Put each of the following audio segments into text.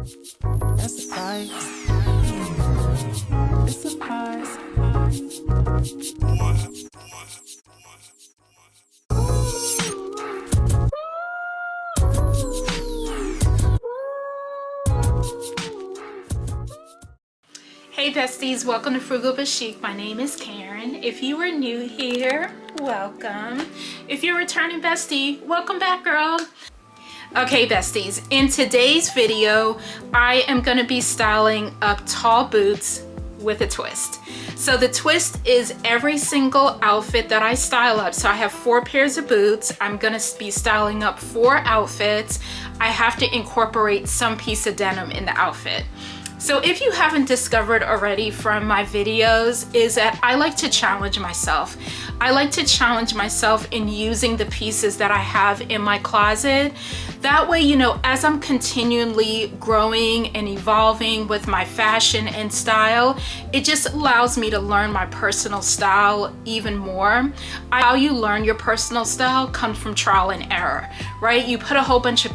That's a sight. It's a surprise. Hey besties, welcome to Frugal but Chic. My name is Karen. If you are new here, welcome. If you're a returning bestie, welcome back, girl. Okay besties, in today's video, I am going to be styling up tall boots with a twist. So the twist is every single outfit that I style up. So I have 4 pairs of boots. I'm going to be styling up 4 outfits. I have to incorporate some piece of denim in the outfit. So if you haven't discovered already from my videos, is that I like to challenge myself. I like to challenge myself in using the pieces that I have in my closet. That way, you know, as I'm continually growing and evolving with my fashion and style, it just allows me to learn my personal style even more. How you learn your personal style comes from trial and error, right? You put a whole bunch of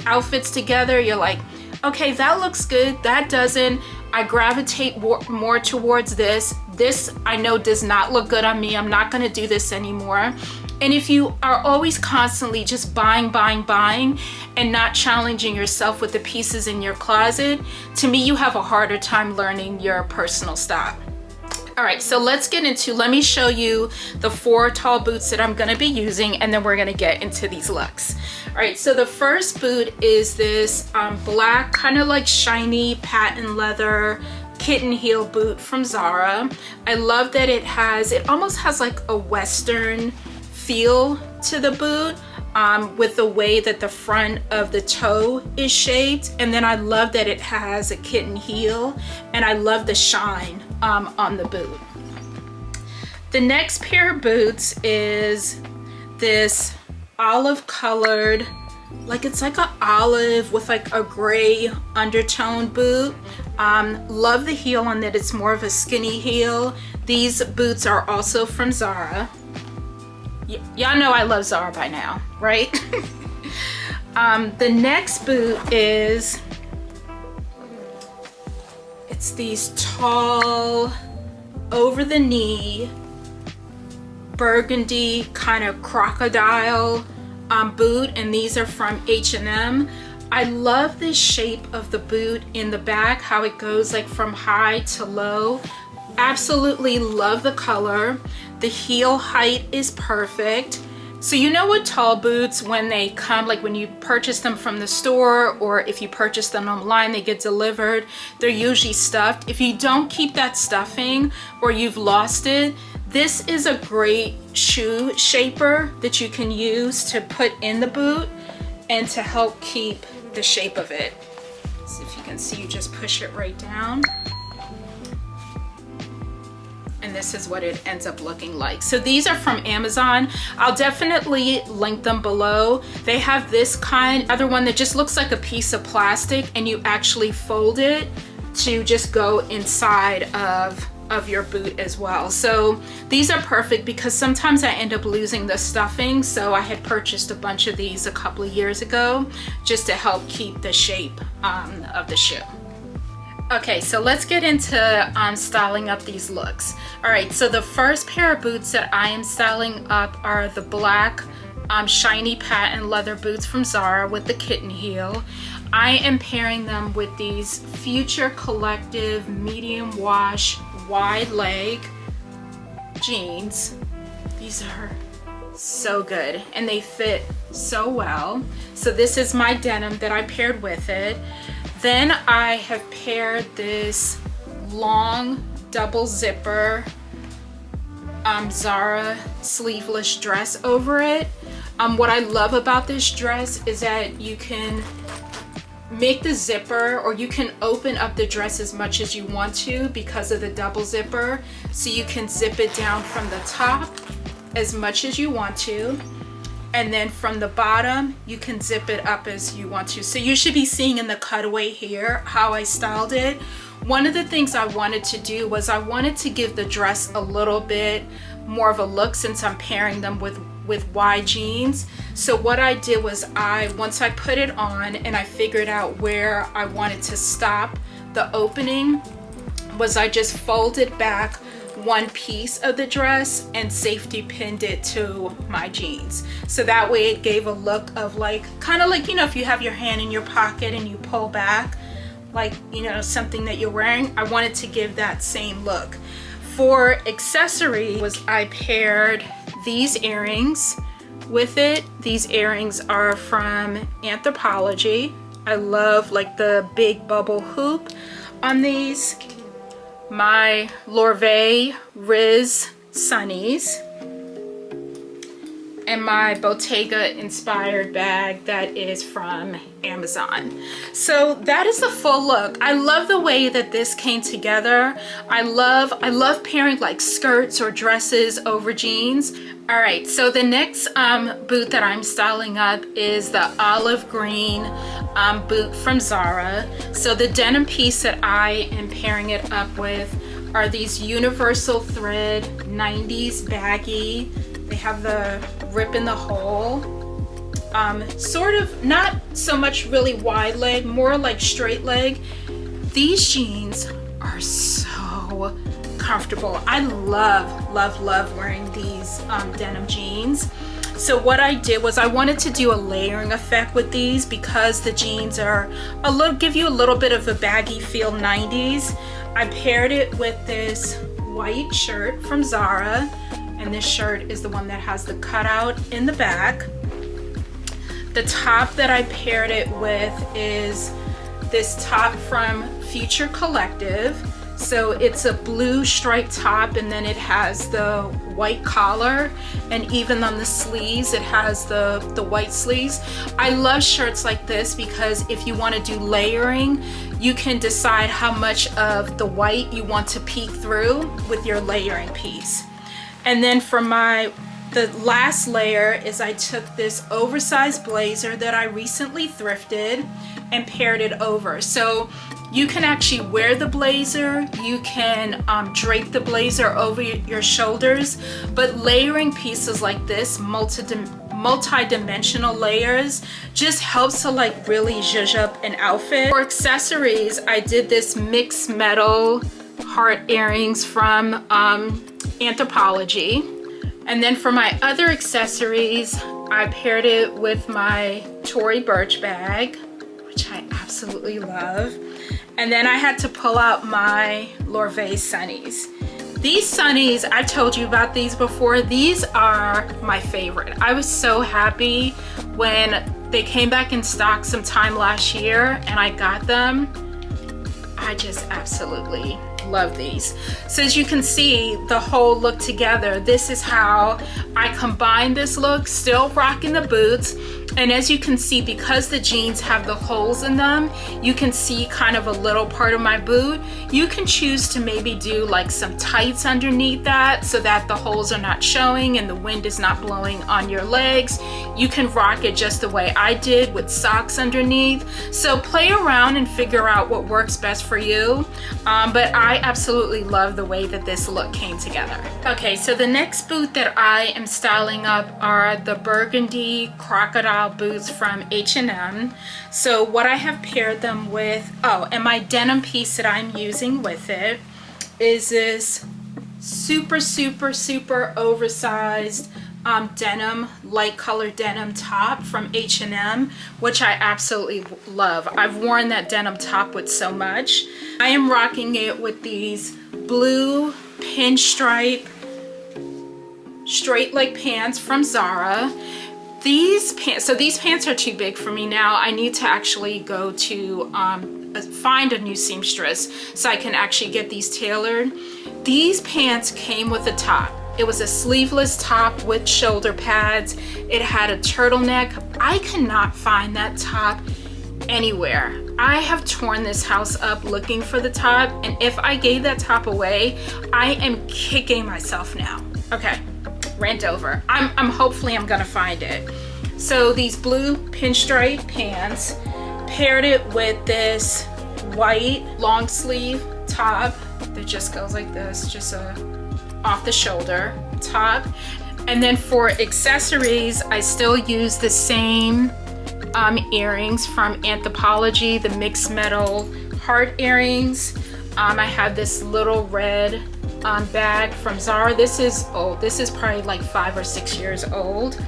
outfits together, you're like, okay, that looks good, that doesn't. I gravitate more towards this. This I know does not look good on me. I'm not gonna do this anymore. And if you are always constantly just buying and not challenging yourself with the pieces in your closet, to me, you have a harder time learning your personal style. All right, so let me show you the 4 tall boots that I'm gonna be using, and then we're gonna get into these looks. All right, so the first boot is this black, kind of like shiny patent leather kitten heel boot from Zara. I love that it almost has like a Western feel to the boot. With the way that the front of the toe is shaped. And then I love that it has a kitten heel, and I love the shine on the boot. The next pair of boots is this olive colored, like it's like an olive with like a gray undertone boot. Love the heel on that. It's more of a skinny heel. These boots are also from Zara. Y'all know I love Zara by now, right? The next boot is, it's these tall, over the knee, burgundy kind of crocodile boot, and these are from H&M. I love the shape of the boot in the back, how it goes like from high to low. Absolutely love the color. The heel height is perfect. So you know with tall boots, when they come, like when you purchase them from the store, or if you purchase them online, they get delivered, they're usually stuffed. If you don't keep that stuffing or you've lost it, this is a great shoe shaper that you can use to put in the boot and to help keep the shape of it. So if you can see, you just push it right down. And this is what it ends up looking like. So these are from Amazon. I'll definitely link them below. They have this other one that just looks like a piece of plastic, and you actually fold it to just go inside of your boot as well. So these are perfect because sometimes I end up losing the stuffing. So I had purchased a bunch of these a couple of years ago just to help keep the shape of the shoe. Okay, so let's get into styling up these looks. All right, so the first pair of boots that I am styling up are the black shiny patent leather boots from Zara with the kitten heel. I am pairing them with these Future Collective medium wash wide leg jeans. These are so good and they fit so well. So this is my denim that I paired with it. Then I have paired this long double zipper Zara sleeveless dress over it. What I love about this dress is that you can make the zipper, or you can open up the dress as much as you want to because of the double zipper. So you can zip it down from the top as much as you want to. And then from the bottom, you can zip it up as you want to. So you should be seeing in the cutaway here how I styled it. One of the things I wanted to do was I wanted to give the dress a little bit more of a look, since I'm pairing them with with wide jeans. So what I did was once I put it on and I figured out where I wanted to stop the opening, was I just folded back one piece of the dress and safety pinned it to my jeans. So that way it gave a look of like, kind of like, you know, if you have your hand in your pocket and you pull back, like, you know, something that you're wearing, I wanted to give that same look. For accessory was I paired these earrings with it. These earrings are from Anthropologie. I love like the big bubble hoop on these. My Lorvay Riz Sunnies, and my Bottega inspired bag that is from Amazon. So that is the full look. I love the way that this came together. I love pairing like skirts or dresses over jeans. All right, so the next boot that I'm styling up is the olive green boot from Zara. So the denim piece that I am pairing it up with are these universal thread 90s baggy. They have the rip in the hole. Sort of not so much really wide leg, more like straight leg. These jeans are so comfortable. I love wearing these denim jeans. So what I did was I wanted to do a layering effect with these because the jeans are give you a little bit of a baggy feel 90s. I paired it with this white shirt from Zara, and this shirt is the one that has the cutout in the back. The top that I paired it with is this top from Future Collective. So it's a blue striped top, and then it has the white collar, and even on the sleeves it has the white sleeves. I love shirts like this because if you want to do layering, you can decide how much of the white you want to peek through with your layering piece. And then for the last layer is I took this oversized blazer that I recently thrifted and paired it over. So you can actually wear the blazer, you can drape the blazer over your shoulders, but layering pieces like this, multi-dimensional layers, just helps to like really zhuzh up an outfit. For accessories, I did this mixed metal heart earrings from Anthropologie. And then for my other accessories, I paired it with my Tory Burch bag, which I absolutely love. And then I had to pull out my Lorvay Sunnies. These Sunnies, I've told you about these before. These are my favorite. I was so happy when they came back in stock sometime last year and I got them. I just absolutely love these. So as you can see, the whole look together, this is how I combine this look, still rocking the boots. And as you can see, because the jeans have the holes in them, you can see kind of a little part of my boot. You can choose to maybe do like some tights underneath that so that the holes are not showing and the wind is not blowing on your legs. You can rock it just the way I did with socks underneath. So play around and figure out what works best for you. But I absolutely love the way that this look came together. Okay, so the next boot that I am styling up are the burgundy crocodile boots from H&M. So what I have paired them with, and my denim piece that I'm using with it is this super oversized denim, light colored denim top from H&M, which I absolutely love. I've worn that denim top with so much. I am rocking it with these blue pinstripe straight leg pants from Zara. These pants are too big for me now. I need to actually go to find a new seamstress so I can actually get these tailored. These pants came with a top. It was a sleeveless top with shoulder pads. It had a turtleneck. I cannot find that top anywhere. I have torn this house up looking for the top, and if I gave that top away, I am kicking myself now. Okay, rant over. Hopefully I'm gonna find it. So these blue pinstripe pants, paired it with this white long sleeve top that just goes like this, just a off the shoulder top. And then for accessories, I still use the same earrings from Anthropologie, the mixed metal heart earrings. I have this little red bag from Zara. This is old. This is probably like 5 or 6 years old.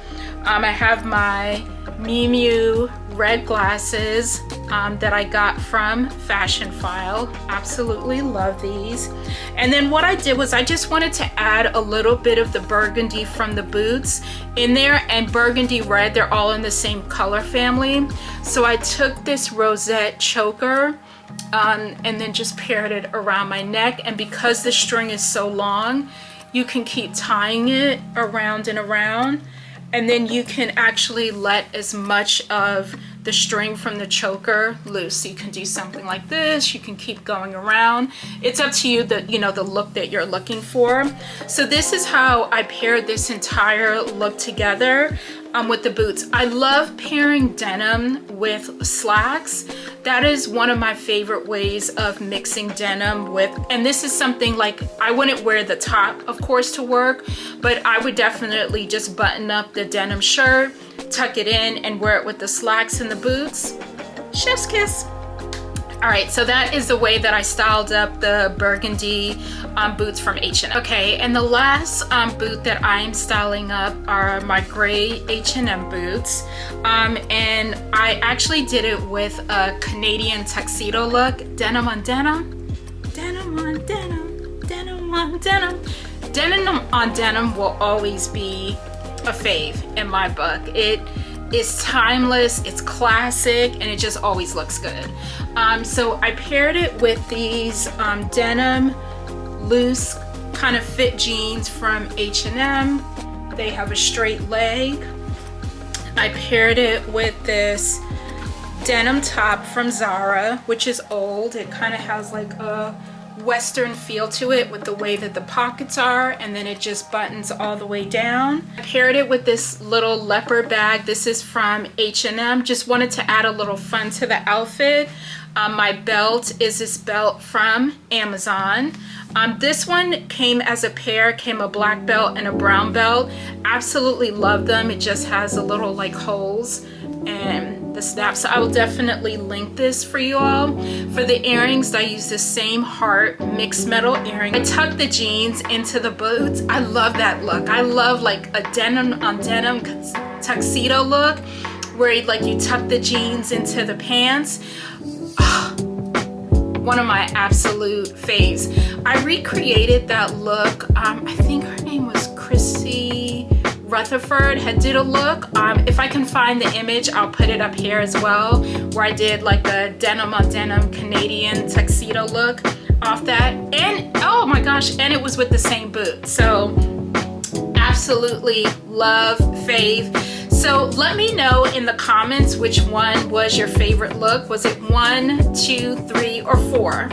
I have my Miu Miu red glasses that I got from Fashion File. Absolutely love these. And then what I did was I just wanted to add a little bit of the burgundy from the boots in there, and burgundy red, they're all in the same color family. So I took this rosette choker and then just paired it around my neck, and because the string is so long, you can keep tying it around and around, and then you can actually let as much of the string from the choker loose. So you can do something like this, you can keep going around. It's up to you, the look that you're looking for. So this is how I paired this entire look together with the boots. I love pairing denim with slacks. That is one of my favorite ways of mixing denim with, and this is something like, I wouldn't wear the top, of course, to work, but I would definitely just button up the denim shirt, tuck it in, and wear it with the slacks and the boots. Chef's kiss. All right, so that is the way that I styled up the burgundy boots from H&M. Okay, and the last boot that I'm styling up are my gray H&M boots. And I actually did it with a Canadian tuxedo look. Denim on denim, denim on denim, denim on denim. Denim on denim will always be a fave in my book. It is timeless, it's classic, and it just always looks good. So I paired it with these denim loose kind of fit jeans from H&M. They have a straight leg. I paired it with this denim top from Zara, which is old. It kind of has like a Western feel to it with the way that the pockets are, and then it just buttons all the way down. I paired it with this little leopard bag. This is from H&M. Just wanted to add a little fun to the outfit. My belt is this belt from Amazon. This one came as a pair, came a black belt and a brown belt. Absolutely love them. It just has a little like holes and the snap. So I will definitely link this for you all. For the earrings, I use the same heart mixed metal earring. I tuck the jeans into the boots. I love that look. I love like a denim on denim tuxedo look where like you tuck the jeans into the pants. One of my absolute faves. I recreated that look. I think her name was Chrissy Rutherford had did a look. If I can find the image, I'll put it up here as well, where I did like a denim on denim Canadian tuxedo look off that. And oh my gosh, and it was with the same boot. So absolutely love, fave. So let me know in the comments which one was your favorite look. Was it 1, 2, 3, or 4?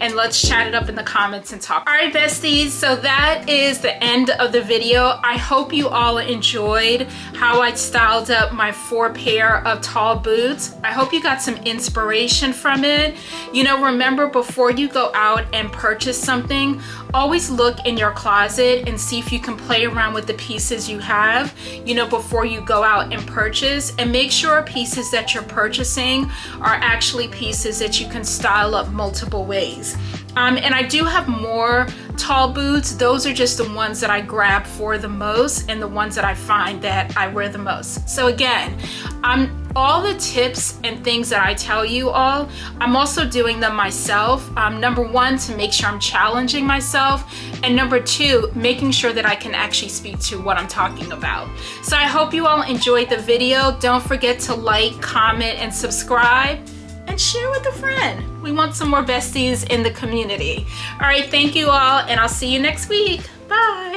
And let's chat it up in the comments and talk. All right, besties, so that is the end of the video. I hope you all enjoyed how I styled up my 4 pair of tall boots. I hope you got some inspiration from it. You know, remember, before you go out and purchase something, always look in your closet and see if you can play around with the pieces you have, you know, before you go out and purchase, and make sure pieces that you're purchasing are actually pieces that you can style up multiple ways. And I do have more tall boots. Those are just the ones that I grab for the most and the ones that I find that I wear the most. So again, all the tips and things that I tell you all, I'm also doing them myself. Number 1, to make sure I'm challenging myself, and number 2, making sure that I can actually speak to what I'm talking about. So I hope you all enjoyed the video. Don't forget to like, comment, and subscribe, and share with a friend. We want some more besties in the community. All right, thank you all, and I'll see you next week. Bye.